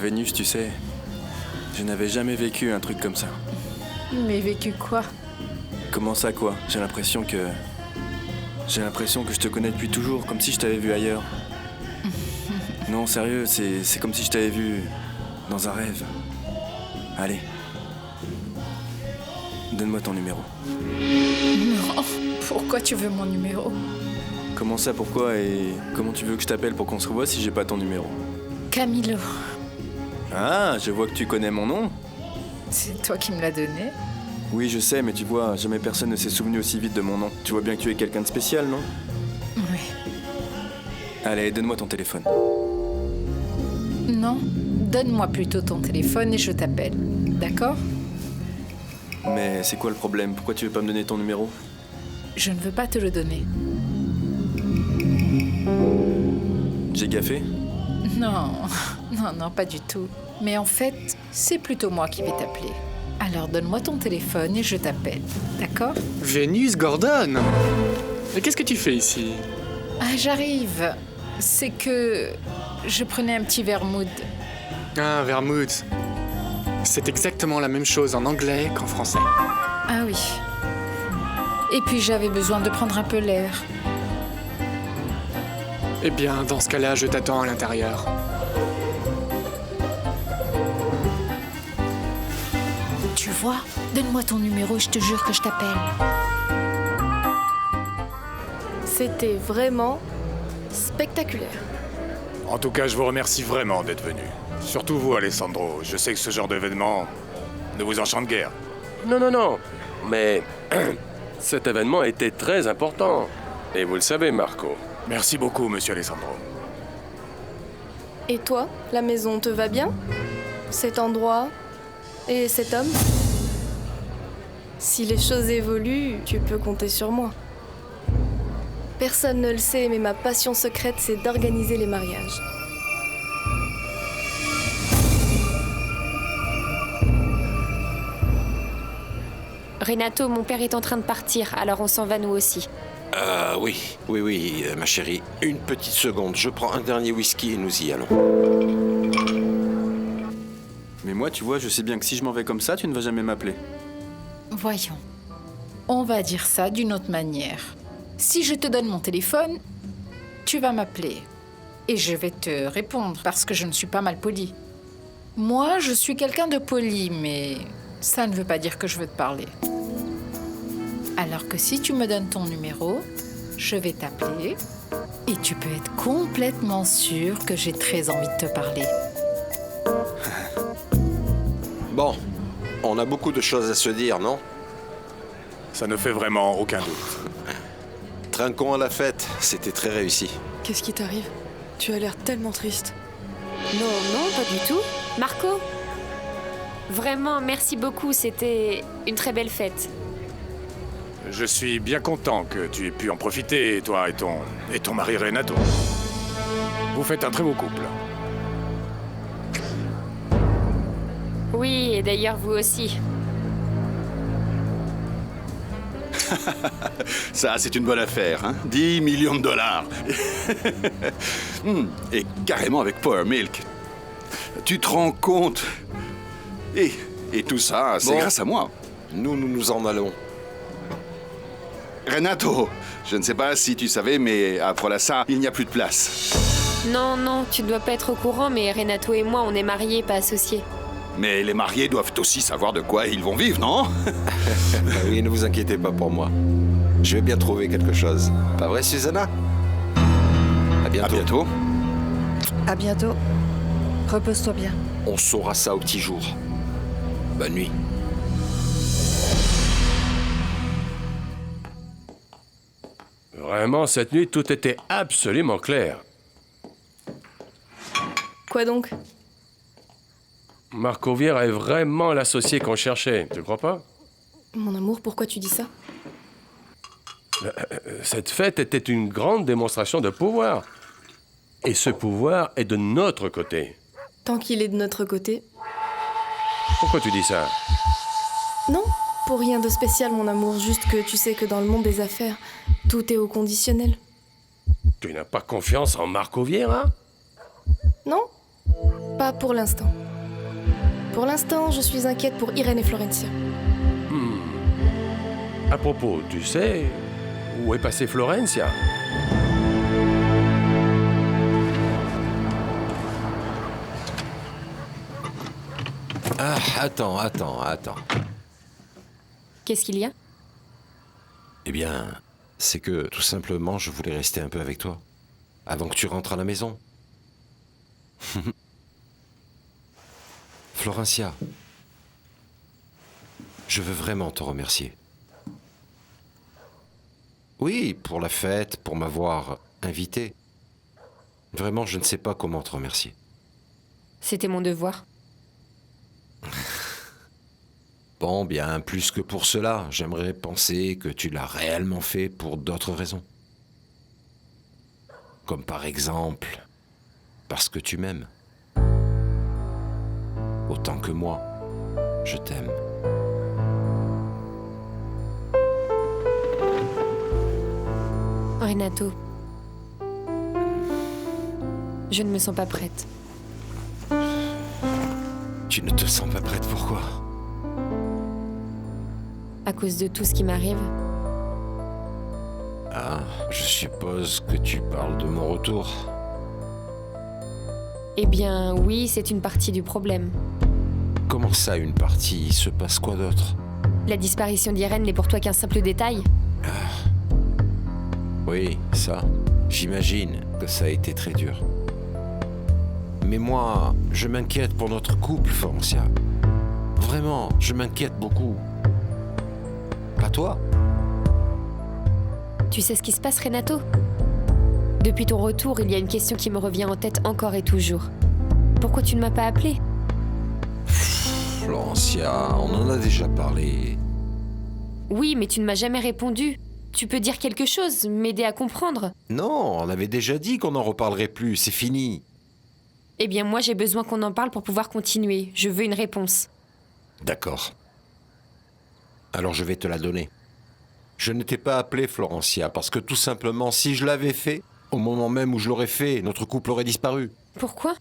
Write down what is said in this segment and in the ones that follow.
Vénus, tu sais, je n'avais jamais vécu un truc comme ça. Mais vécu quoi? Comment ça, quoi? J'ai l'impression que je te connais depuis toujours, comme si je t'avais vu ailleurs. Non, sérieux, c'est comme si je t'avais vu dans un rêve. Allez. Donne-moi ton numéro. Non, pourquoi tu veux mon numéro? Comment ça, pourquoi et comment tu veux que je t'appelle pour qu'on se revoie si j'ai pas ton numéro? Camilo. Ah, je vois que tu connais mon nom. C'est toi qui me l'as donné? Oui, je sais, mais tu vois, jamais personne ne s'est souvenu aussi vite de mon nom. Tu vois bien que tu es quelqu'un de spécial, non? Oui. Allez, donne-moi ton téléphone. Non, donne-moi plutôt ton téléphone et je t'appelle. D'accord? Mais c'est quoi le problème? Pourquoi tu veux pas me donner ton numéro? Je ne veux pas te le donner. J'ai gaffé? Non, non, pas du tout. Mais en fait, c'est plutôt moi qui vais t'appeler. Alors donne-moi ton téléphone et je t'appelle. D'accord? Vénus Gordon! Mais qu'est-ce que tu fais ici? Ah, j'arrive. C'est que je prenais un petit vermouth. Ah, vermouth. C'est exactement la même chose en anglais qu'en français. Ah oui. Et puis j'avais besoin de prendre un peu l'air. Eh bien, dans ce cas-là, je t'attends à l'intérieur. Tu vois? Donne-moi ton numéro, je te jure que je t'appelle. C'était vraiment spectaculaire. En tout cas, je vous remercie vraiment d'être venu. Surtout vous, Alessandro. Je sais que ce genre d'événement ne vous enchante guère. Non. Mais cet événement était très important. Et vous le savez, Marco. Merci beaucoup, monsieur Alessandro. Et toi, la maison te va bien? Cet endroit? Et cet homme? Si les choses évoluent, tu peux compter sur moi. Personne ne le sait, mais ma passion secrète, c'est d'organiser les mariages. Renato, mon père est en train de partir, alors on s'en va nous aussi. Oui, ma chérie. Une petite seconde, je prends un dernier whisky et nous y allons. Mais moi, tu vois, je sais bien que si je m'en vais comme ça, tu ne vas jamais m'appeler. Voyons. On va dire ça d'une autre manière. Si je te donne mon téléphone, tu vas m'appeler. Et je vais te répondre parce que je ne suis pas mal polie. Moi, je suis quelqu'un de poli, mais ça ne veut pas dire que je veux te parler. Alors que si tu me donnes ton numéro, je vais t'appeler et tu peux être complètement sûr que j'ai très envie de te parler. Bon, on a beaucoup de choses à se dire, non? Ça ne fait vraiment aucun doute. Trinquons à la fête, c'était très réussi. Qu'est-ce qui t'arrive? Tu as l'air tellement triste. Non, pas du tout. Marco? Vraiment, merci beaucoup, c'était une très belle fête. Je suis bien content que tu aies pu en profiter, toi et ton mari Renato. Vous faites un très beau couple. Oui, et d'ailleurs vous aussi. Ça, c'est une bonne affaire, hein? 10 millions de dollars. Et carrément avec Power Milk. Tu te rends compte? Et tout ça, c'est Bon. grâce à moi. Nous en allons. Renato, je ne sais pas si tu savais, mais à Prolassa, il n'y a plus de place. Non, tu ne dois pas être au courant, mais Renato et moi, on est mariés, pas associés. Mais les mariés doivent aussi savoir de quoi ils vont vivre, non? Oui, ne vous inquiétez pas pour moi. Je vais bien trouver quelque chose. Pas vrai, Susanna? À À bientôt. bientôt. À bientôt. Repose-toi bien. On saura ça au petit jour. Bonne nuit. Vraiment, cette nuit, tout était absolument clair. Quoi donc? Marco Vieira est vraiment l'associé qu'on cherchait, tu crois pas? Mon amour, pourquoi tu dis ça? Cette fête était une grande démonstration de pouvoir. Et ce pouvoir est de notre côté. Tant qu'il est de notre côté. Pourquoi tu dis ça? Non, pour rien de spécial, mon amour. Juste que tu sais que dans le monde des affaires, tout est au conditionnel. Tu n'as pas confiance en Marco Vieira? Non? Pas pour l'instant. Pour l'instant, je suis inquiète pour Irène et Florencia. À propos, tu sais, où est passée Florencia? Ah, attends. Qu'est-ce qu'il y a? Eh bien, c'est que tout simplement, je voulais rester un peu avec toi. Avant que tu rentres à la maison. Florencia, je veux vraiment te remercier. Oui, pour la fête, pour m'avoir invité. Vraiment, je ne sais pas comment te remercier. C'était mon devoir. Bon, bien plus que pour cela, j'aimerais penser que tu l'as réellement fait pour d'autres raisons. Comme par exemple, parce que tu m'aimes. Autant que moi, je t'aime. Renato, je ne me sens pas prête. Tu ne te sens pas prête, pourquoi? À cause de tout ce qui m'arrive. Ah, je suppose que tu parles de mon retour. Eh bien, oui, c'est une partie du problème. Comment ça, une partie? Il se passe quoi d'autre? La disparition d'Irène n'est pour toi qu'un simple détail? Oui, ça. J'imagine que ça a été très dur. Mais moi, je m'inquiète pour notre couple, Florencia. Vraiment, je m'inquiète beaucoup. Pas toi? Tu sais ce qui se passe, Renato? Depuis ton retour, il y a une question qui me revient en tête encore et toujours. Pourquoi tu ne m'as pas appelé? Florencia, on en a déjà parlé. Oui, mais tu ne m'as jamais répondu. Tu peux dire quelque chose, m'aider à comprendre. Non, on avait déjà dit qu'on n'en reparlerait plus, c'est fini. Eh bien, moi, j'ai besoin qu'on en parle pour pouvoir continuer. Je veux une réponse. D'accord. Alors je vais te la donner. Je ne t'ai pas appelé, Florencia, parce que tout simplement, si je l'avais fait, au moment même où je l'aurais fait, notre couple aurait disparu. Pourquoi?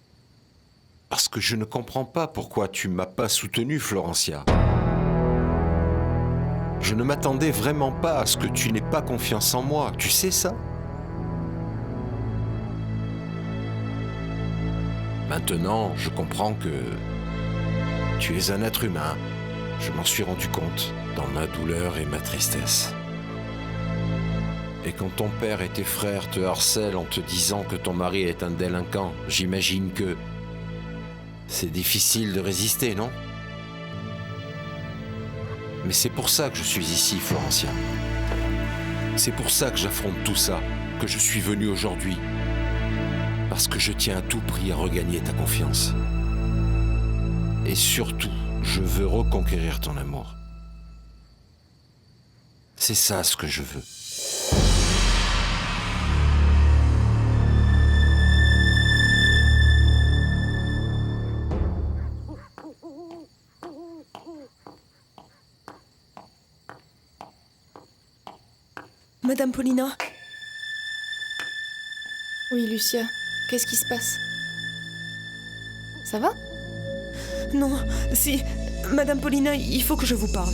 Parce que je ne comprends pas pourquoi tu m'as pas soutenu, Florencia. Je ne m'attendais vraiment pas à ce que tu n'aies pas confiance en moi. Tu sais ça? Maintenant, je comprends que tu es un être humain. Je m'en suis rendu compte dans ma douleur et ma tristesse. Et quand ton père et tes frères te harcèlent en te disant que ton mari est un délinquant, j'imagine que c'est difficile de résister, non? Mais c'est pour ça que je suis ici, Florencia. C'est pour ça que j'affronte tout ça, que je suis venu aujourd'hui. Parce que je tiens à tout prix à regagner ta confiance. Et surtout, je veux reconquérir ton amour. C'est ça ce que je veux. Madame Paulina? Oui, Lucia. Qu'est-ce qui se passe? Ça va? Non, si... Madame Paulina, il faut que je vous parle.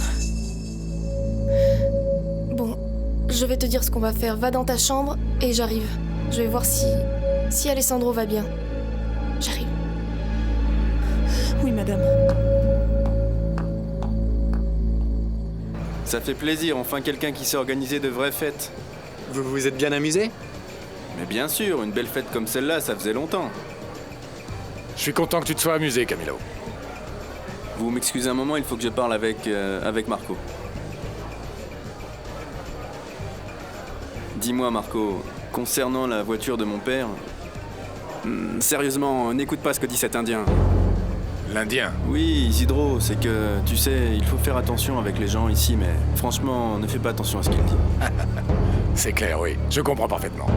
Bon, je vais te dire ce qu'on va faire. Va dans ta chambre et j'arrive. Je vais voir si Alessandro va bien. J'arrive. Oui, madame. Ça fait plaisir, enfin quelqu'un qui sait organiser de vraies fêtes. Vous vous êtes bien amusé? Mais bien sûr, une belle fête comme celle-là, ça faisait longtemps. Je suis content que tu te sois amusé, Camilo. Vous m'excusez un moment, il faut que je parle avec Marco. Dis-moi, Marco, concernant la voiture de mon père... sérieusement, n'écoute pas ce que dit cet Indien. L'Indien? Oui, Isidro, c'est que, tu sais, il faut faire attention avec les gens ici, mais franchement, ne fais pas attention à ce qu'il dit. C'est clair, oui. Je comprends parfaitement.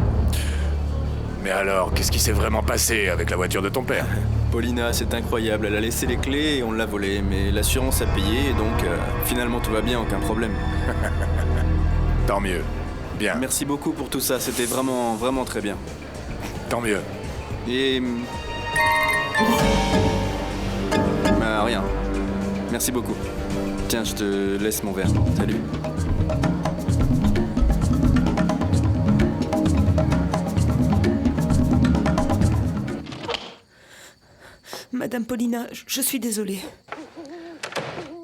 Mais alors, qu'est-ce qui s'est vraiment passé avec la voiture de ton père? Paulina, c'est incroyable. Elle a laissé les clés et on l'a volée, mais l'assurance a payé, et donc finalement tout va bien, aucun problème. Tant mieux. Bien. Merci beaucoup pour tout ça, c'était vraiment, vraiment très bien. Tant mieux. Et... rien. Merci beaucoup. Tiens, je te laisse mon verre. Salut. Madame Paulina, je suis désolée.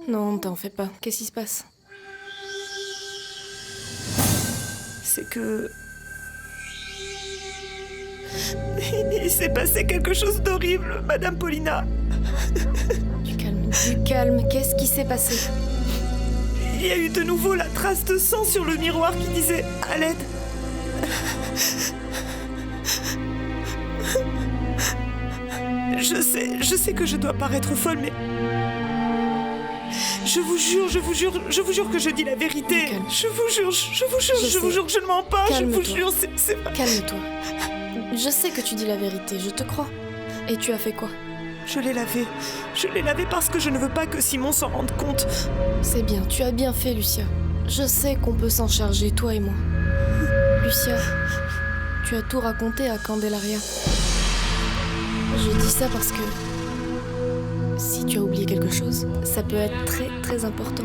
Non, t'en fais pas. Qu'est-ce qui se passe? C'est que... Il s'est passé quelque chose d'horrible, Madame Paulina. Du calme. Qu'est-ce qui s'est passé? Il y a eu de nouveau la trace de sang sur le miroir qui disait « à l'aide ». Je sais que je dois paraître folle, mais... Je vous jure que je dis la vérité. Calme. Je vous jure que je ne mens pas. Calme-toi. Je vous jure, c'est vrai. Calme-toi. Je sais que tu dis la vérité, je te crois. Et tu as fait quoi? Je l'ai lavé. Je l'ai lavé parce que je ne veux pas que Simon s'en rende compte. C'est bien, tu as bien fait, Lucia. Je sais qu'on peut s'en charger, toi et moi. Lucia, tu as tout raconté à Candelaria. Je dis ça parce que... si tu as oublié quelque chose, ça peut être très très important.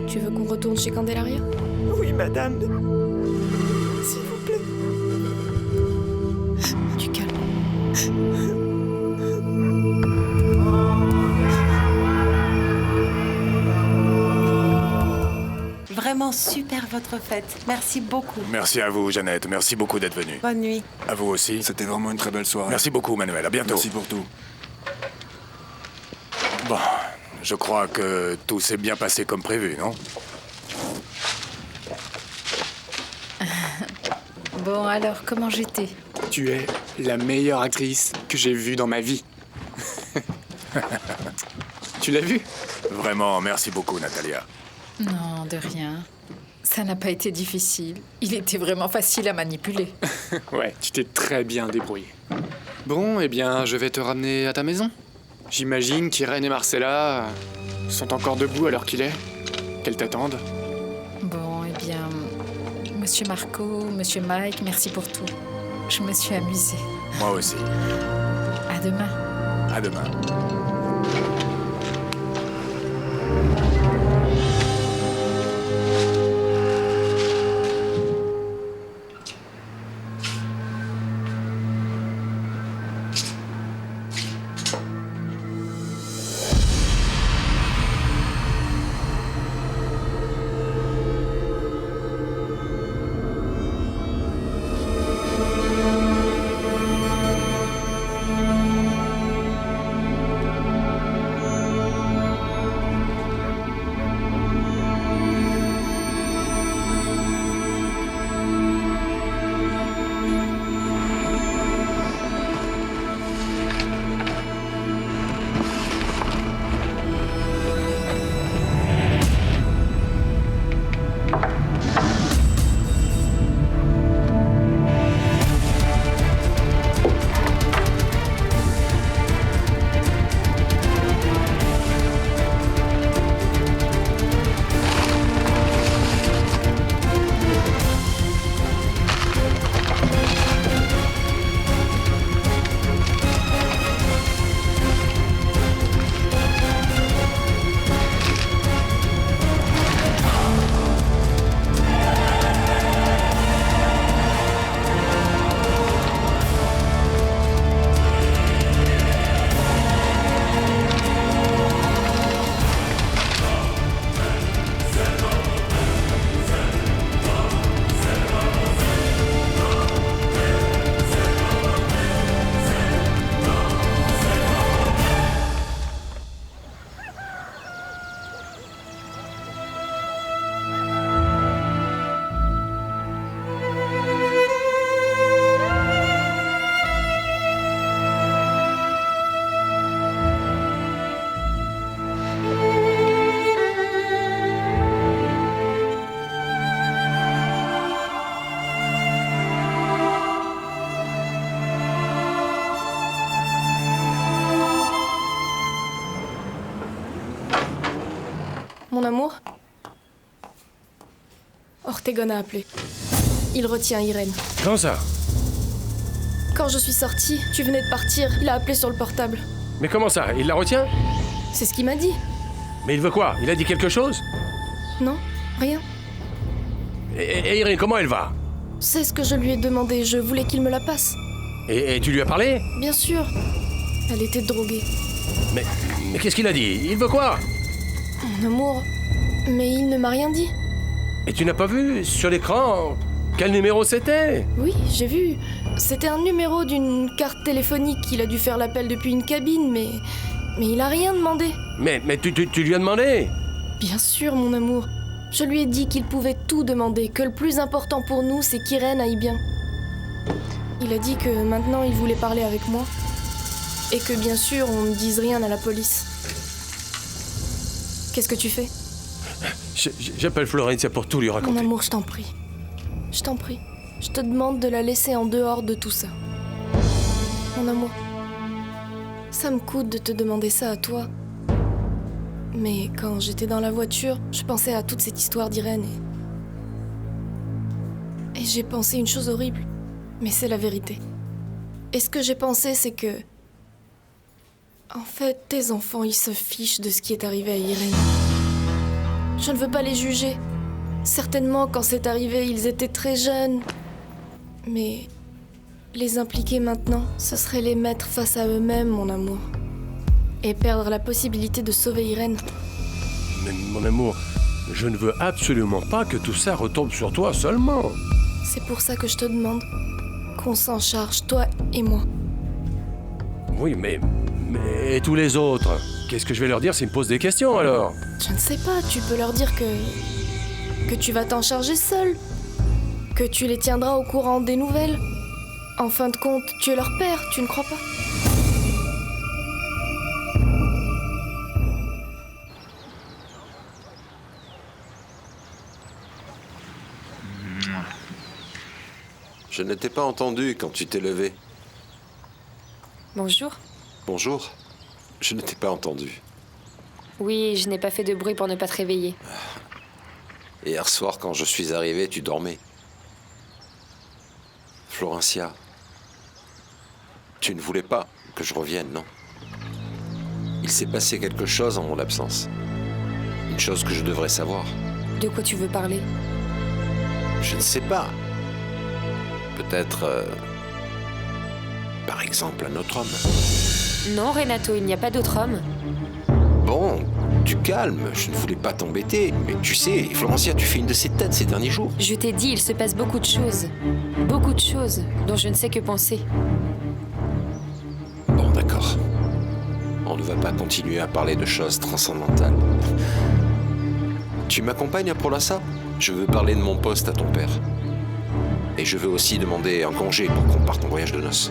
Tu veux qu'on retourne chez Candelaria? Oui, madame. S'il vous plaît. Du calme. Vraiment super votre fête. Merci beaucoup. Merci à vous, Jeannette. Merci beaucoup d'être venue. Bonne nuit. À vous aussi. C'était vraiment une très belle soirée. Merci beaucoup, Manuel. À bientôt. Merci pour tout. Bon, je crois que tout s'est bien passé comme prévu, non? Bon, alors, comment j'étais? Tu es la meilleure actrice que j'ai vue dans ma vie. Tu l'as vue? Vraiment, merci beaucoup, Natalia. Non, de rien. Ça n'a pas été difficile. Il était vraiment facile à manipuler. Ouais, tu t'es très bien débrouillé. Bon, eh bien, je vais te ramener à ta maison. J'imagine qu'Irène et Marcella sont encore debout à l'heure qu'il est. Qu'elles t'attendent. Bon, eh bien, Monsieur Marco, Monsieur Mike, merci pour tout. Je me suis amusée. Moi aussi. À demain. À demain. Mon amour? Ortegon a appelé. Il retient Irène. Comment ça? Quand je suis sortie, tu venais de partir. Il a appelé sur le portable. Mais comment ça? Il la retient? C'est ce qu'il m'a dit. Mais il veut quoi? Il a dit quelque chose? Non, rien. Et Irène, comment elle va? C'est ce que je lui ai demandé, je voulais qu'il me la passe. Et tu lui as parlé? Bien sûr. Elle était droguée. Mais qu'est-ce qu'il a dit? Il veut quoi? Mon amour. Mais il ne m'a rien dit. Et tu n'as pas vu sur l'écran quel numéro c'était? Oui, j'ai vu. C'était un numéro d'une carte téléphonique. Il a dû faire l'appel depuis une cabine, mais il a rien demandé. Mais tu lui as demandé? Bien sûr, mon amour. Je lui ai dit qu'il pouvait tout demander, que le plus important pour nous, c'est qu'Irène aille bien. Il a dit que maintenant il voulait parler avec moi. Et que bien sûr, on ne dise rien à la police. Qu'est-ce que tu fais? J'appelle Florencia pour tout lui raconter. Mon amour, je t'en prie. Je t'en prie. Je te demande de la laisser en dehors de tout ça. Mon amour. Ça me coûte de te demander ça à toi. Mais quand j'étais dans la voiture, je pensais à toute cette histoire d'Irène et j'ai pensé une chose horrible. Mais c'est la vérité. Et ce que j'ai pensé, c'est que... En fait, tes enfants, ils se fichent de ce qui est arrivé à Irène. Je ne veux pas les juger. Certainement, quand c'est arrivé, ils étaient très jeunes. Mais les impliquer maintenant, ce serait les mettre face à eux-mêmes, mon amour. Et perdre la possibilité de sauver Irène. Mais mon amour, je ne veux absolument pas que tout ça retombe sur toi seulement. C'est pour ça que je te demande qu'on s'en charge, toi et moi. Oui, mais et tous les autres? Qu'est-ce que je vais leur dire s'ils me posent des questions alors? Je ne sais pas, tu peux leur dire que tu vas t'en charger seul. Que tu les tiendras au courant des nouvelles. En fin de compte, tu es leur père, tu ne crois pas? Je ne t'ai pas entendu quand tu t'es levé. Bonjour. Bonjour. Je ne t'ai pas entendu. Oui, je n'ai pas fait de bruit pour ne pas te réveiller. Hier soir, quand je suis arrivé, tu dormais. Florencia, tu ne voulais pas que je revienne, non? Il s'est passé quelque chose en mon absence. Une chose que je devrais savoir. De quoi tu veux parler? Je ne sais pas. Peut-être... par exemple, un autre homme. Non, Renato, il n'y a pas d'autre homme. Bon, du calme, je ne voulais pas t'embêter. Mais tu sais, Florencia, tu fais une de ces têtes ces derniers jours. Je t'ai dit, il se passe beaucoup de choses. Beaucoup de choses dont je ne sais que penser. Bon, d'accord. On ne va pas continuer à parler de choses transcendantales. Tu m'accompagnes à Prolassa? Je veux parler de mon poste à ton père. Et je veux aussi demander un congé pour qu'on parte en voyage de noces.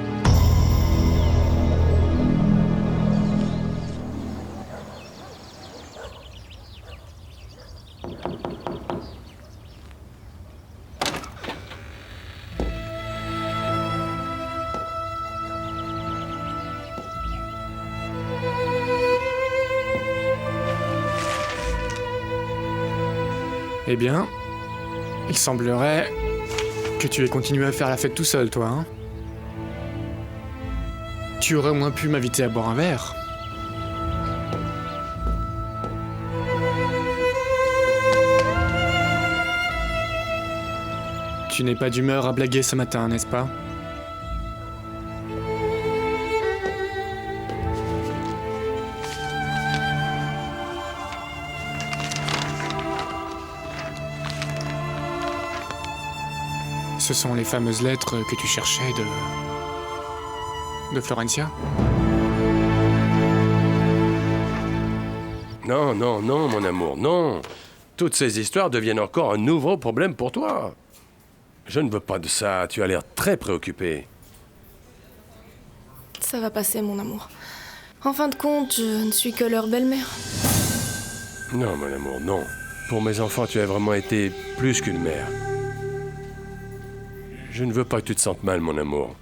Eh bien, il semblerait que tu aies continué à faire la fête tout seul, toi, hein? Tu aurais au moins pu m'inviter à boire un verre. Tu n'es pas d'humeur à blaguer ce matin, n'est-ce pas? Ce sont les fameuses lettres que tu cherchais de Florencia? Non, non, non, mon amour, non. Toutes ces histoires deviennent encore un nouveau problème pour toi. Je ne veux pas de ça, tu as l'air très préoccupé. Ça va passer, mon amour. En fin de compte, je ne suis que leur belle-mère. Non, mon amour, non. Pour mes enfants, tu as vraiment été plus qu'une mère. Je ne veux pas que tu te sentes mal, mon amour.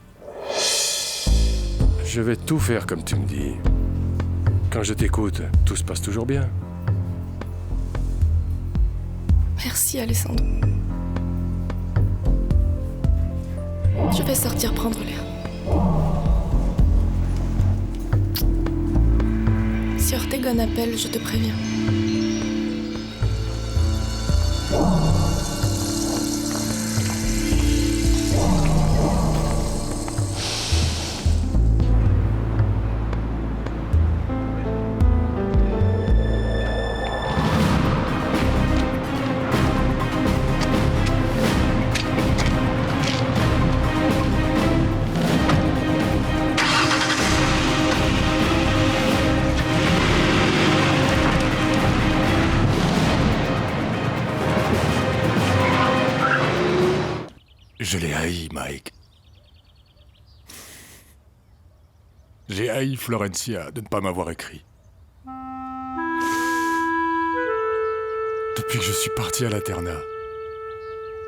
Je vais tout faire comme tu me dis. Quand je t'écoute, tout se passe toujours bien. Merci, Alessandro. Je vais sortir prendre l'air. Si Ortegon appelle, je te préviens. Je l'ai haï, Mike. J'ai haï Florencia de ne pas m'avoir écrit. Depuis que je suis parti à l'internat,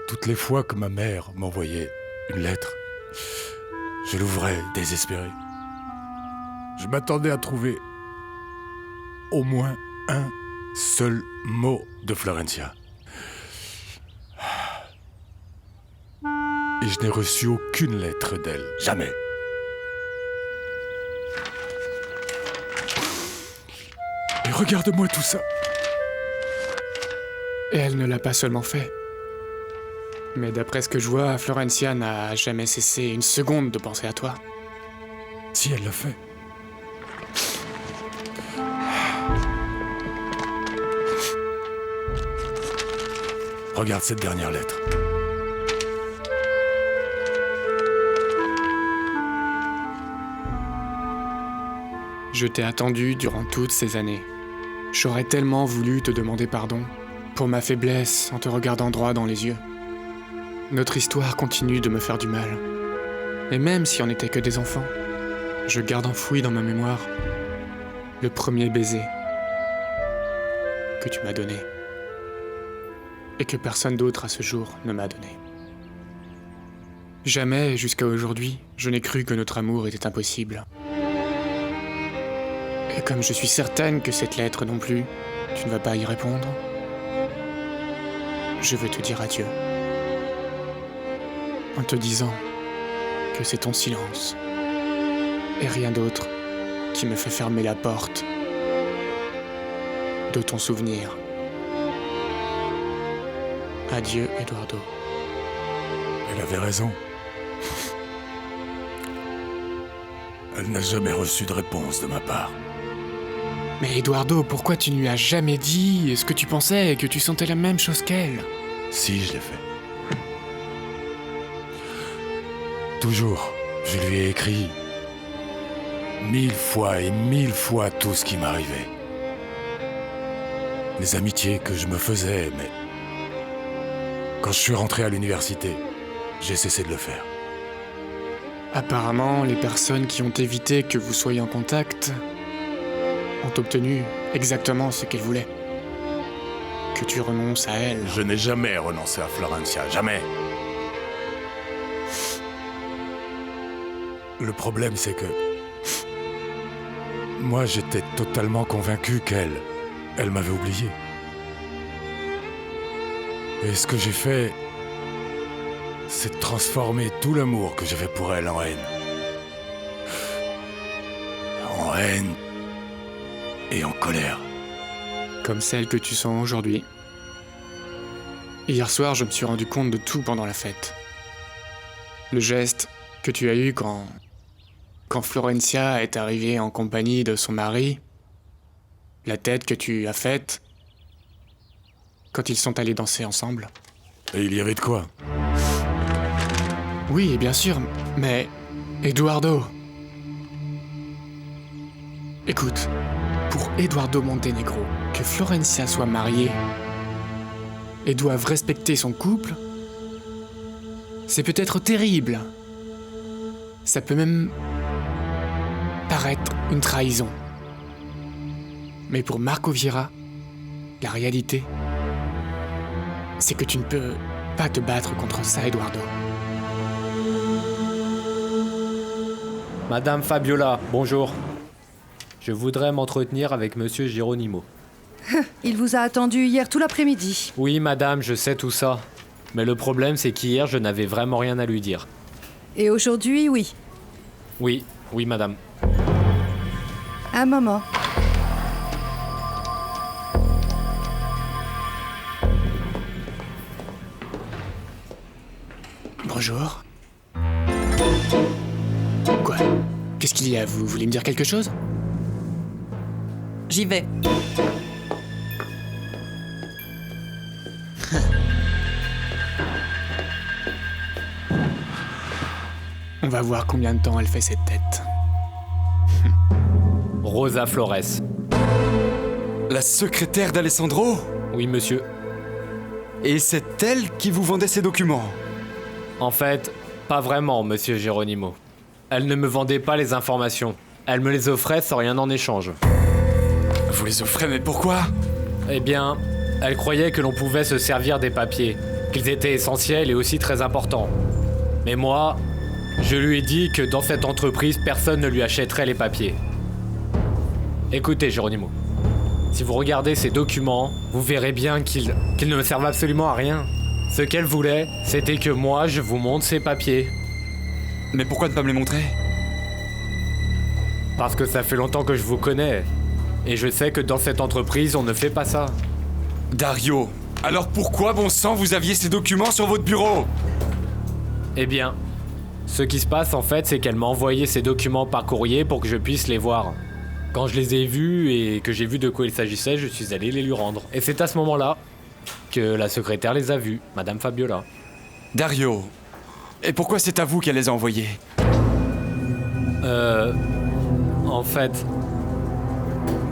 toutes les fois que ma mère m'envoyait une lettre, je l'ouvrais désespéré. Je m'attendais à trouver au moins un seul mot de Florencia. Et je n'ai reçu aucune lettre d'elle. Jamais. Et regarde-moi tout ça. Et elle ne l'a pas seulement fait. Mais d'après ce que je vois, Florencia n'a jamais cessé une seconde de penser à toi. Si elle l'a fait. Regarde cette dernière lettre. Je t'ai attendu durant toutes ces années. J'aurais tellement voulu te demander pardon pour ma faiblesse en te regardant droit dans les yeux. Notre histoire continue de me faire du mal. Et même si on n'était que des enfants, je garde enfoui dans ma mémoire le premier baiser que tu m'as donné et que personne d'autre à ce jour ne m'a donné. Jamais, jusqu'à aujourd'hui, je n'ai cru que notre amour était impossible. Et comme je suis certaine que cette lettre non plus, tu ne vas pas y répondre, je veux te dire adieu. En te disant que c'est ton silence et rien d'autre qui me fait fermer la porte de ton souvenir. Adieu, Eduardo. Elle avait raison. Elle n'a jamais reçu de réponse de ma part. Mais Eduardo, pourquoi tu ne lui as jamais dit ce que tu pensais et que tu sentais la même chose qu'elle? Si, je l'ai fait. Toujours, je lui ai écrit 1000 fois et 1000 fois tout ce qui m'arrivait. Les amitiés que je me faisais, mais quand je suis rentré à l'université, j'ai cessé de le faire. Apparemment, les personnes qui ont évité que vous soyez en contact ont obtenu exactement ce qu'elles voulaient. Que tu renonces à elle. Je n'ai jamais renoncé à Florencia, jamais. Le problème, c'est que moi, j'étais totalement convaincu elle m'avait oublié. Et ce que j'ai fait, c'est de transformer tout l'amour que j'avais pour elle en haine. En haine et en colère. Comme celle que tu sens aujourd'hui. Hier soir, je me suis rendu compte de tout pendant la fête. Le geste que tu as eu quand Florencia est arrivée en compagnie de son mari. La tête que tu as faite quand ils sont allés danser ensemble. Et il y avait de quoi? Oui, bien sûr, mais... Eduardo... Écoute, pour Eduardo Montenegro, que Florencia soit mariée et doive respecter son couple, c'est peut-être terrible. Ça peut même paraître une trahison. Mais pour Marco Vieira, la réalité, c'est que tu ne peux pas te battre contre ça, Eduardo. Madame Fabiola, bonjour. Je voudrais m'entretenir avec Monsieur Geronimo. Il vous a attendu hier tout l'après-midi. Oui, madame, je sais tout ça. Mais le problème, c'est qu'hier, je n'avais vraiment rien à lui dire. Et aujourd'hui, oui. Oui, madame. Un moment. Bonjour. Quoi? Qu'est-ce qu'il y a? Vous voulez me dire quelque chose? J'y vais. On va voir combien de temps elle fait cette tête. Rosa Flores. La secrétaire d'Alessandro? Oui, monsieur. Et c'est elle qui vous vendait ces documents? En fait, pas vraiment, monsieur Geronimo. Elle ne me vendait pas les informations. Elle me les offrait sans rien en échange. Vous les offrez, mais pourquoi? Eh bien, elle croyait que l'on pouvait se servir des papiers, qu'ils étaient essentiels et aussi très importants. Mais moi, je lui ai dit que dans cette entreprise, personne ne lui achèterait les papiers. Écoutez, Geronimo, si vous regardez ces documents, vous verrez bien qu'ils ne me servent absolument à rien. Ce qu'elle voulait, c'était que moi, je vous montre ces papiers. Mais pourquoi ne pas me les montrer? Parce que ça fait longtemps que je vous connais. Et je sais que dans cette entreprise, on ne fait pas ça. Dario, alors pourquoi, bon sang, vous aviez ces documents sur votre bureau? Eh bien, ce qui se passe en fait, c'est qu'elle m'a envoyé ces documents par courrier pour que je puisse les voir. Quand je les ai vus et que j'ai vu de quoi il s'agissait, je suis allé les lui rendre. Et c'est à ce moment-là que la secrétaire les a vus, Madame Fabiola. Dario, et pourquoi c'est à vous qu'elle les a envoyés? En fait,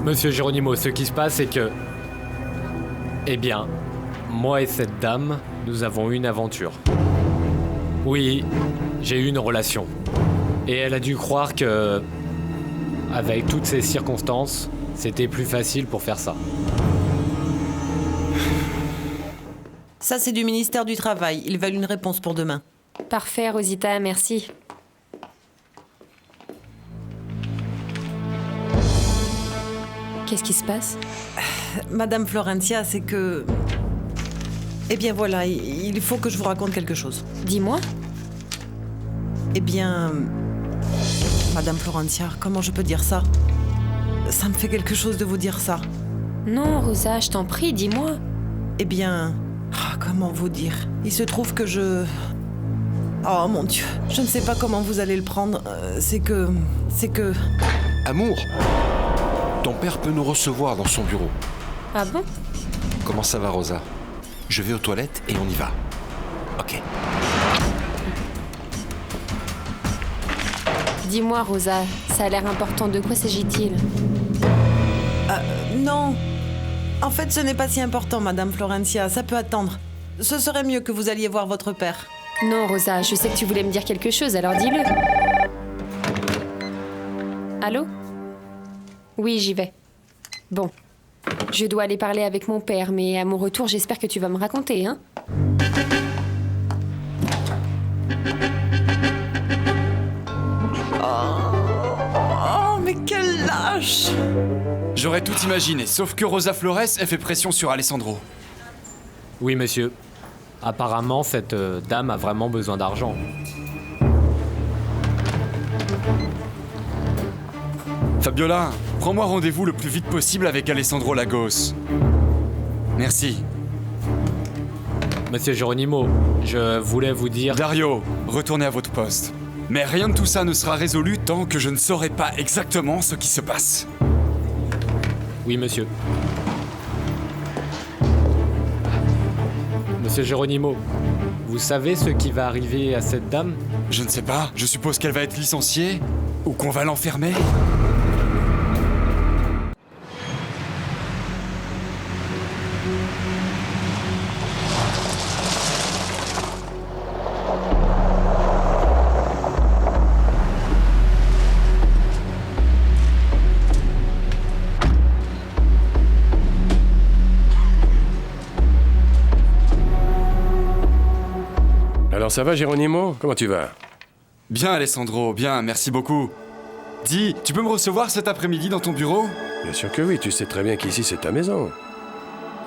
Monsieur Geronimo, ce qui se passe, c'est que... Eh bien, moi et cette dame, nous avons eu une aventure. Oui, j'ai eu une relation. Et elle a dû croire que... Avec toutes ces circonstances, c'était plus facile pour faire ça. Ça, c'est du ministère du Travail. Ils veulent une réponse pour demain. Parfait, Rosita, merci. Qu'est-ce qui se passe? Madame Florencia, c'est que... Eh bien voilà, il faut que je vous raconte quelque chose. Dis-moi. Eh bien... Madame Florencia, comment je peux dire ça? Ça me fait quelque chose de vous dire ça. Non, Rosa, je t'en prie, dis-moi. Eh bien... comment vous dire? Il se trouve que je... Oh mon Dieu, je ne sais pas comment vous allez le prendre. C'est que... Amour, ton père peut nous recevoir dans son bureau. Ah bon? Comment ça va, Rosa? Je vais aux toilettes et on y va. Ok. Dis-moi, Rosa, ça a l'air important. De quoi s'agit-il? Non. En fait, ce n'est pas si important, Madame Florencia. Ça peut attendre. Ce serait mieux que vous alliez voir votre père. Non, Rosa, je sais que tu voulais me dire quelque chose, alors dis-le. Allô? Oui, j'y vais. Bon. Je dois aller parler avec mon père, mais à mon retour, j'espère que tu vas me raconter, hein? Oh, mais quel lâche! J'aurais tout imaginé, sauf que Rosa Flores, elle fait pression sur Alessandro. Oui, monsieur. Apparemment, cette dame a vraiment besoin d'argent. Fabiola, prends-moi rendez-vous le plus vite possible avec Alessandro Lagos. Merci. Monsieur Geronimo, je voulais vous dire... Dario, retournez à votre poste. Mais rien de tout ça ne sera résolu tant que je ne saurai pas exactement ce qui se passe. Oui, monsieur. Monsieur Geronimo, vous savez ce qui va arriver à cette dame? Je ne sais pas. Je suppose qu'elle va être licenciée ou qu'on va l'enfermer. Alors ça va, Geronimo? Comment tu vas? Bien, Alessandro, bien, merci beaucoup. Dis, tu peux me recevoir cet après-midi dans ton bureau? Bien sûr que oui, tu sais très bien qu'ici c'est ta maison.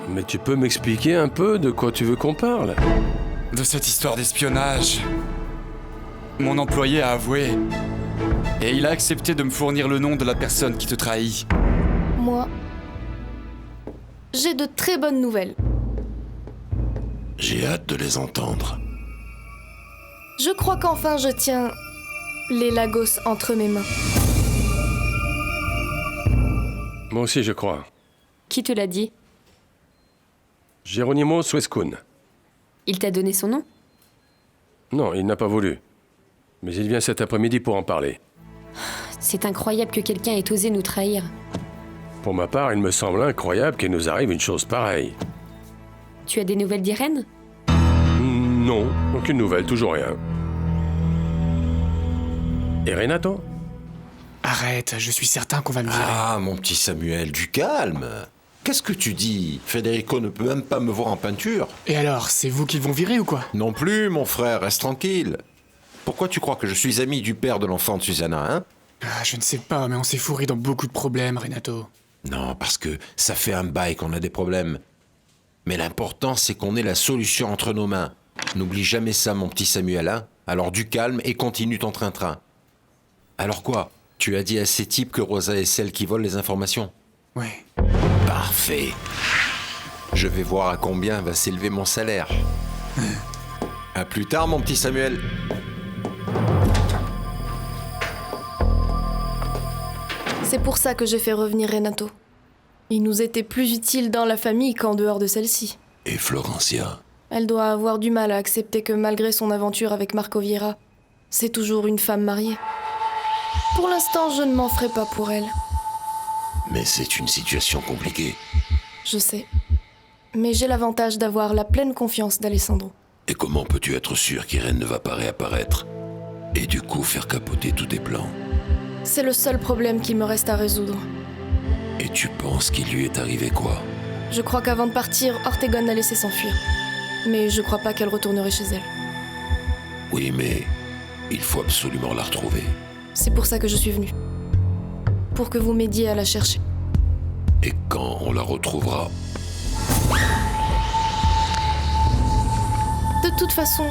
Mais tu peux m'expliquer un peu de quoi tu veux qu'on parle? De cette histoire d'espionnage. Mon employé a avoué. Et il a accepté de me fournir le nom de la personne qui te trahit. Moi, j'ai de très bonnes nouvelles. J'ai hâte de les entendre. Je crois qu'enfin je tiens les Lagos entre mes mains. Moi aussi, je crois. Qui te l'a dit? Geronimo Suescun. Il t'a donné son nom? Non, il n'a pas voulu. Mais il vient cet après-midi pour en parler. C'est incroyable que quelqu'un ait osé nous trahir. Pour ma part, il me semble incroyable qu'il nous arrive une chose pareille. Tu as des nouvelles d'Irène? Non, aucune nouvelle, toujours rien. Et Renato? Arrête, je suis certain qu'on va me virer. Ah, mon petit Samuel, du calme. Qu'est-ce que tu dis? Federico ne peut même pas me voir en peinture. Et alors, c'est vous qui vont virer ou quoi? Non plus, mon frère, reste tranquille. Pourquoi tu crois que je suis ami du père de l'enfant de Susanna, hein? Ah, je ne sais pas, mais on s'est fourré dans beaucoup de problèmes, Renato. Non, parce que ça fait un bail qu'on a des problèmes. Mais l'important, c'est qu'on ait la solution entre nos mains. N'oublie jamais ça, mon petit Samuel, hein? Alors du calme et continue ton train-train. Alors quoi? Tu as dit à ces types que Rosa est celle qui vole les informations? Ouais. Parfait. Je vais voir à combien va s'élever mon salaire. À plus tard, mon petit Samuel. C'est pour ça que j'ai fait revenir Renato. Il nous était plus utile dans la famille qu'en dehors de celle-ci. Et Florencia? Elle doit avoir du mal à accepter que malgré son aventure avec Marco Vieira, c'est toujours une femme mariée. Pour l'instant, je ne m'en ferai pas pour elle. Mais c'est une situation compliquée. Je sais. Mais j'ai l'avantage d'avoir la pleine confiance d'Alessandro. Et comment peux-tu être sûr qu'Irène ne va pas réapparaître? Et du coup faire capoter tous tes plans? C'est le seul problème qu'il me reste à résoudre. Et tu penses qu'il lui est arrivé quoi? Je crois qu'avant de partir, Ortegon l'a laissé s'enfuir. Mais je crois pas qu'elle retournerait chez elle. Oui, mais il faut absolument la retrouver. C'est pour ça que je suis venue. Pour que vous m'aidiez à la chercher. Et quand on la retrouvera? De toute façon,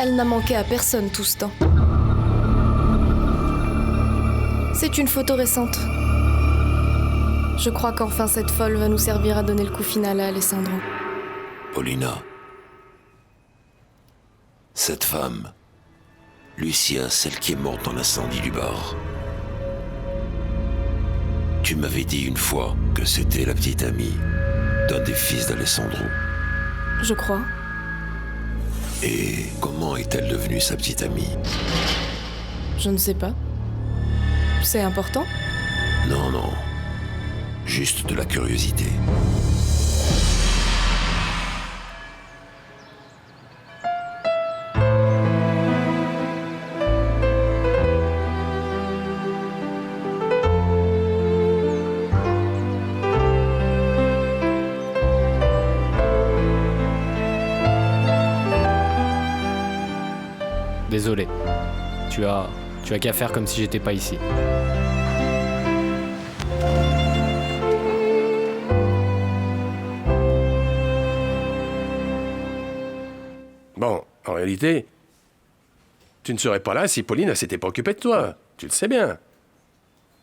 elle n'a manqué à personne tout ce temps. C'est une photo récente. Je crois qu'enfin cette folle va nous servir à donner le coup final à Alessandro. Paulina. Cette femme, Lucia, celle qui est morte dans l'incendie du bar. Tu m'avais dit une fois que c'était la petite amie d'un des fils d'Alessandro. Je crois. Et comment est-elle devenue sa petite amie? Je ne sais pas. C'est important? Non, non. Juste de la curiosité. Désolé. Tu as qu'à faire comme si j'étais pas ici. Bon, en réalité, tu ne serais pas là si Pauline ne s'était pas occupée de toi. Tu le sais bien.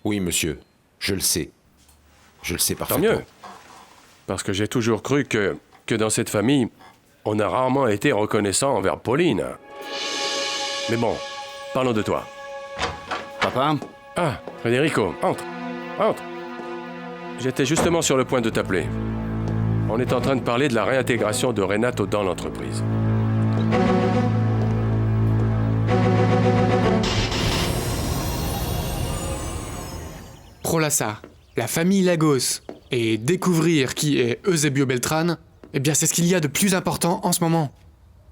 Oui, monsieur. Je le sais. Je le sais parfaitement. Tant mieux. Parce que j'ai toujours cru que dans cette famille, on a rarement été reconnaissant envers Pauline. Mais bon, parlons de toi. Papa? Ah, Federico, entre. Entre. J'étais justement sur le point de t'appeler. On est en train de parler de la réintégration de Renato dans l'entreprise. Prolassa, la famille Lagos, et découvrir qui est Eusebio Beltrán, eh bien c'est ce qu'il y a de plus important en ce moment.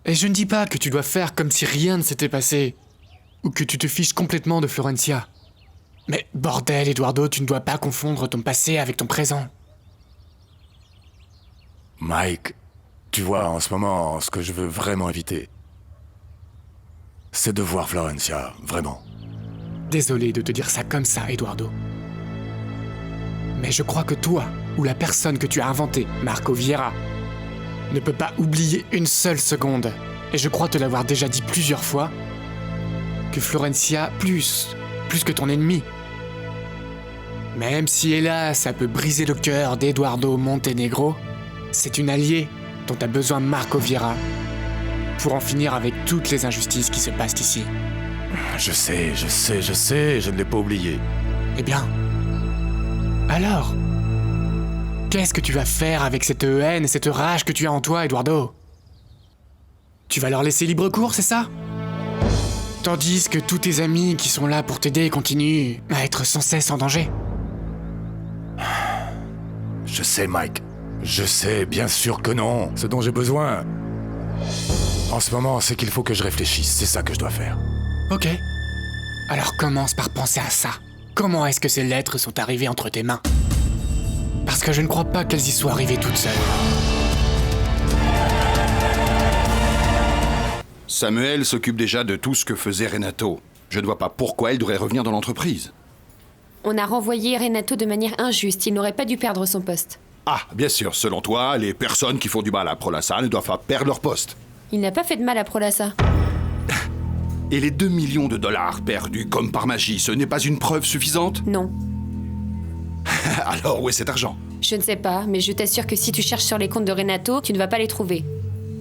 Et je ne dis pas que tu dois faire comme si rien ne s'était passé, ou que tu te fiches complètement de Florencia. Mais bordel, Eduardo, tu ne dois pas confondre ton passé avec ton présent. Mike, tu vois, en ce moment, ce que je veux vraiment éviter, c'est de voir Florencia, vraiment. Désolé de te dire ça comme ça, Eduardo. Mais je crois que toi, ou la personne que tu as inventée, Marco Vieira, ne peut pas oublier une seule seconde, et je crois te l'avoir déjà dit plusieurs fois, que Florencia, plus que ton ennemi. Même si, hélas, ça peut briser le cœur d'Eduardo Montenegro, c'est une alliée dont a besoin Marco Vieira. pour en finir avec toutes les injustices qui se passent ici. Je sais, je ne l'ai pas oublié. Eh bien, alors, qu'est-ce que tu vas faire avec cette haine et cette rage que tu as en toi, Eduardo? Tu vas leur laisser libre cours, c'est ça? Tandis que tous tes amis qui sont là pour t'aider continuent à être sans cesse en danger. Je sais, Mike. Je sais, bien sûr que non. Ce dont j'ai besoin, en ce moment, c'est qu'il faut que je réfléchisse. C'est ça que je dois faire. Ok. Alors commence par penser à ça. Comment est-ce que ces lettres sont arrivées entre tes mains? Parce que je ne crois pas qu'elles y soient arrivées toutes seules. Samuel s'occupe déjà de tout ce que faisait Renato. Je ne vois pas pourquoi il devrait revenir dans l'entreprise. On a renvoyé Renato de manière injuste. Il n'aurait pas dû perdre son poste. Ah, bien sûr, selon toi, les personnes qui font du mal à Prolassa ne doivent pas perdre leur poste. Il n'a pas fait de mal à Prolassa. Et les 2 millions de dollars perdus comme par magie, ce n'est pas une preuve suffisante? Non. Alors où est cet argent? Je ne sais pas, mais je t'assure que si tu cherches sur les comptes de Renato, tu ne vas pas les trouver.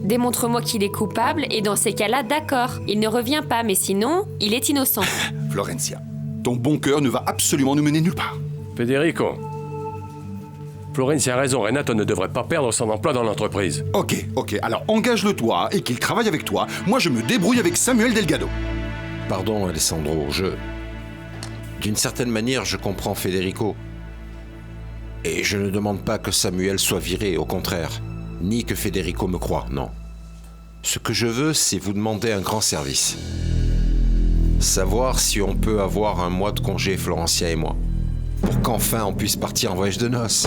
Démontre-moi qu'il est coupable, et dans ces cas-là, d'accord, il ne revient pas, mais sinon, il est innocent. Florencia, ton bon cœur ne va absolument nous mener nulle part. Federico, Florencia a raison, Renato ne devrait pas perdre son emploi dans l'entreprise. Ok, alors engage-le toi et qu'il travaille avec toi. Moi, je me débrouille avec Samuel Delgado. Pardon, Alessandro, d'une certaine manière, je comprends Federico. Et je ne demande pas que Samuel soit viré, au contraire. Ni que Federico me croie, non. Ce que je veux, c'est vous demander un grand service. Savoir si on peut avoir un mois de congé, Florencia et moi. Pour qu'enfin on puisse partir en voyage de noces.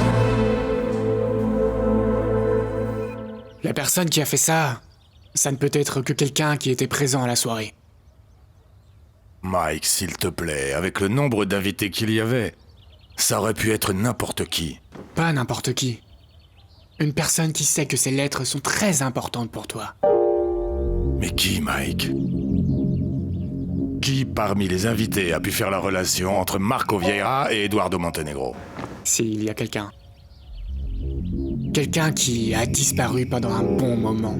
La personne qui a fait ça, ça ne peut être que quelqu'un qui était présent à la soirée. Mike, s'il te plaît, avec le nombre d'invités qu'il y avait, ça aurait pu être n'importe qui. Pas n'importe qui. Une personne qui sait que ces lettres sont très importantes pour toi. Mais qui, Mike? Qui, parmi les invités, a pu faire la relation entre Marco Vieira et Eduardo Montenegro? S'il y a quelqu'un. Quelqu'un qui a disparu pendant un bon moment.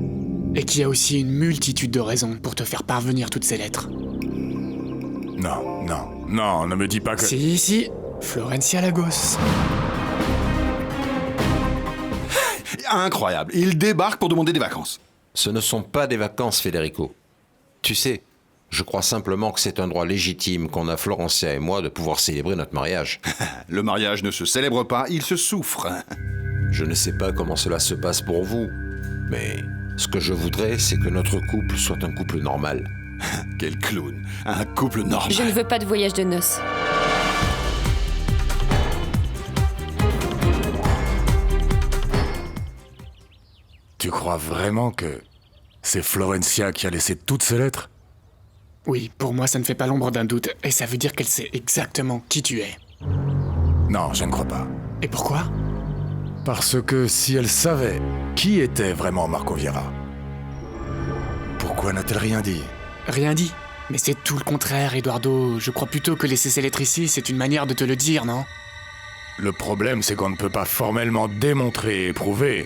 Et qui a aussi une multitude de raisons pour te faire parvenir toutes ces lettres. Non, ne me dis pas que... Si, Florencia Lagos. Incroyable, il débarque pour demander des vacances. Ce ne sont pas des vacances, Federico. Tu sais, je crois simplement que c'est un droit légitime qu'on a, Florencia et moi, de pouvoir célébrer notre mariage. Le mariage ne se célèbre pas, il se souffre. Je ne sais pas comment cela se passe pour vous, mais ce que je voudrais, c'est que notre couple soit un couple normal. Quel clown, un couple normal. Je ne veux pas de voyage de noces. Tu crois vraiment que c'est Florencia qui a laissé toutes ces lettres? Oui, pour moi ça ne fait pas l'ombre d'un doute, et ça veut dire qu'elle sait exactement qui tu es. Non, je ne crois pas. Et pourquoi? Parce que si elle savait qui était vraiment Marco Vieira, pourquoi n'a-t-elle rien dit? Rien dit. Mais c'est tout le contraire, Eduardo. Je crois plutôt que laisser ces lettres ici, c'est une manière de te le dire, non? Le problème, c'est qu'on ne peut pas formellement démontrer et prouver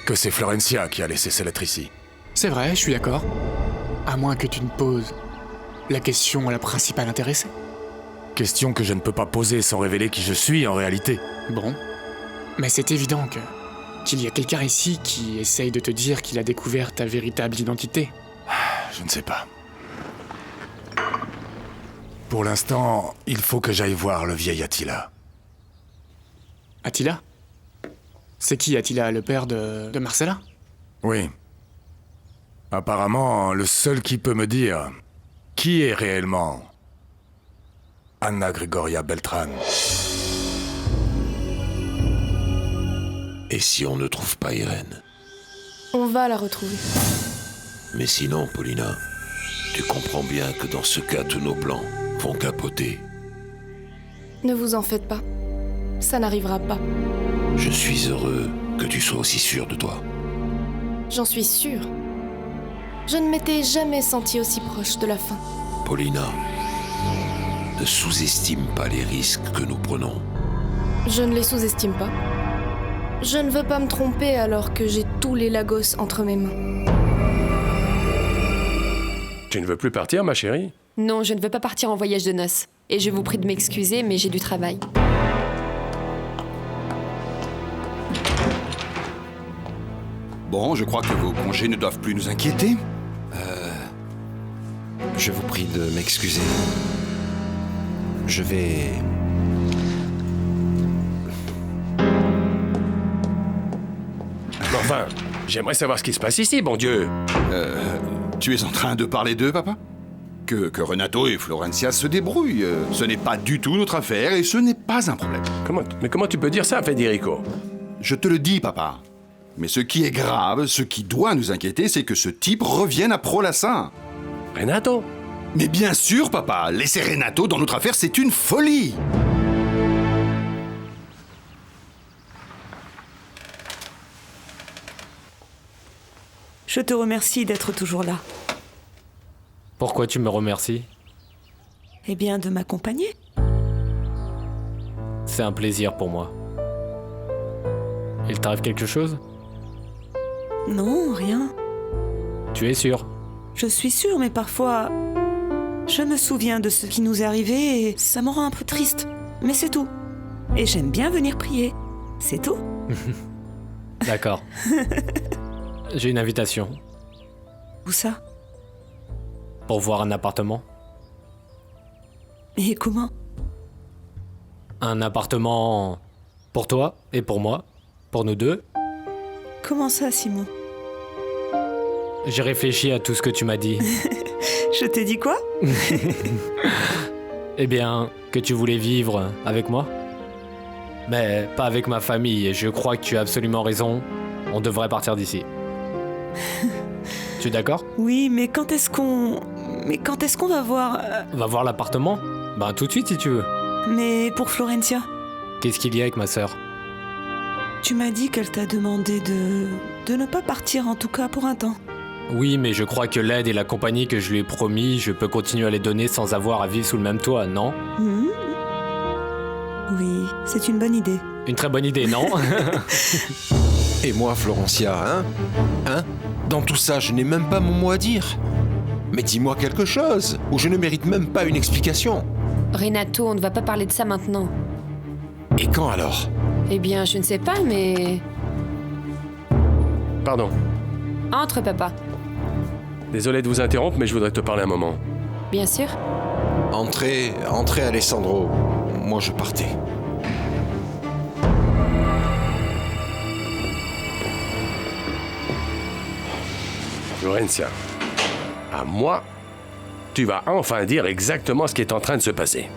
que c'est Florencia qui a laissé ces lettres ici. C'est vrai, je suis d'accord. À moins que tu ne poses la question à la principale intéressée. Question que je ne peux pas poser sans révéler qui je suis en réalité. Bon. Mais c'est évident qu'il y a quelqu'un ici qui essaye de te dire qu'il a découvert ta véritable identité. Je ne sais pas. Pour l'instant, il faut que j'aille voir le vieil Attila. Attila? C'est qui Attila, le père de Marcella? Oui. Apparemment, le seul qui peut me dire qui est réellement Anna Gregoria Beltran. Et si on ne trouve pas Irène? On va la retrouver. Mais sinon, Paulina, tu comprends bien que dans ce cas, tous nos plans vont capoter. Ne vous en faites pas. Ça n'arrivera pas. Je suis heureux que tu sois aussi sûre de toi. J'en suis sûre. Je ne m'étais jamais sentie aussi proche de la fin. Paulina, ne sous-estime pas les risques que nous prenons. Je ne les sous-estime pas. Je ne veux pas me tromper alors que j'ai tous les Lagos entre mes mains. Tu ne veux plus partir, ma chérie? Non, je ne veux pas partir en voyage de noces. Et je vous prie de m'excuser, mais j'ai du travail. Bon, je crois que vos congés ne doivent plus nous inquiéter. Je vous prie de m'excuser. Je vais... Enfin, j'aimerais savoir ce qui se passe ici, bon Dieu. Tu es en train de parler d'eux, papa? Que Renato et Florencia se débrouillent. Ce n'est pas du tout notre affaire et ce n'est pas un problème. Comment tu peux dire ça, Federico? Je te le dis, papa. Mais ce qui est grave, ce qui doit nous inquiéter, c'est que ce type revienne à Prolassin. Renato? Mais bien sûr, papa. Laisser Renato dans notre affaire, c'est une folie. Je te remercie d'être toujours là. Pourquoi tu me remercies? Eh bien, de m'accompagner. C'est un plaisir pour moi. Il t'arrive quelque chose? Non, rien. Tu es sûr? Je suis sûre, mais parfois... Je me souviens de ce qui nous est arrivé et ça me rend un peu triste. Mais c'est tout. Et j'aime bien venir prier. C'est tout. D'accord. J'ai une invitation. Où ça? Pour voir un appartement. Et comment? Un appartement pour toi et pour moi. Pour nous deux. Comment ça, Simon? J'ai réfléchi à tout ce que tu m'as dit. Je t'ai dit quoi? Eh bien, que tu voulais vivre avec moi. Mais pas avec ma famille, et je crois que tu as absolument raison. On devrait partir d'ici. Tu es d'accord? Oui, mais quand est-ce qu'on va voir... Va voir l'appartement? Ben tout de suite si tu veux. Mais pour Florencia? Qu'est-ce qu'il y a avec ma sœur? Tu m'as dit qu'elle t'a demandé de ne pas partir, en tout cas pour un temps. Oui, mais je crois que l'aide et la compagnie que je lui ai promis, je peux continuer à les donner sans avoir à vivre sous le même toit, non? Oui, c'est une bonne idée. Une très bonne idée, non? Et moi, Florencia, hein? Dans tout ça, je n'ai même pas mon mot à dire. Mais dis-moi quelque chose, ou je ne mérite même pas une explication. Renato, on ne va pas parler de ça maintenant. Et quand alors? Eh bien, je ne sais pas, mais... Pardon. Entre, papa. Désolé de vous interrompre, mais je voudrais te parler un moment. Bien sûr. Entrez, Alessandro. Moi, je partais. Florencia, à moi, tu vas enfin dire exactement ce qui est en train de se passer.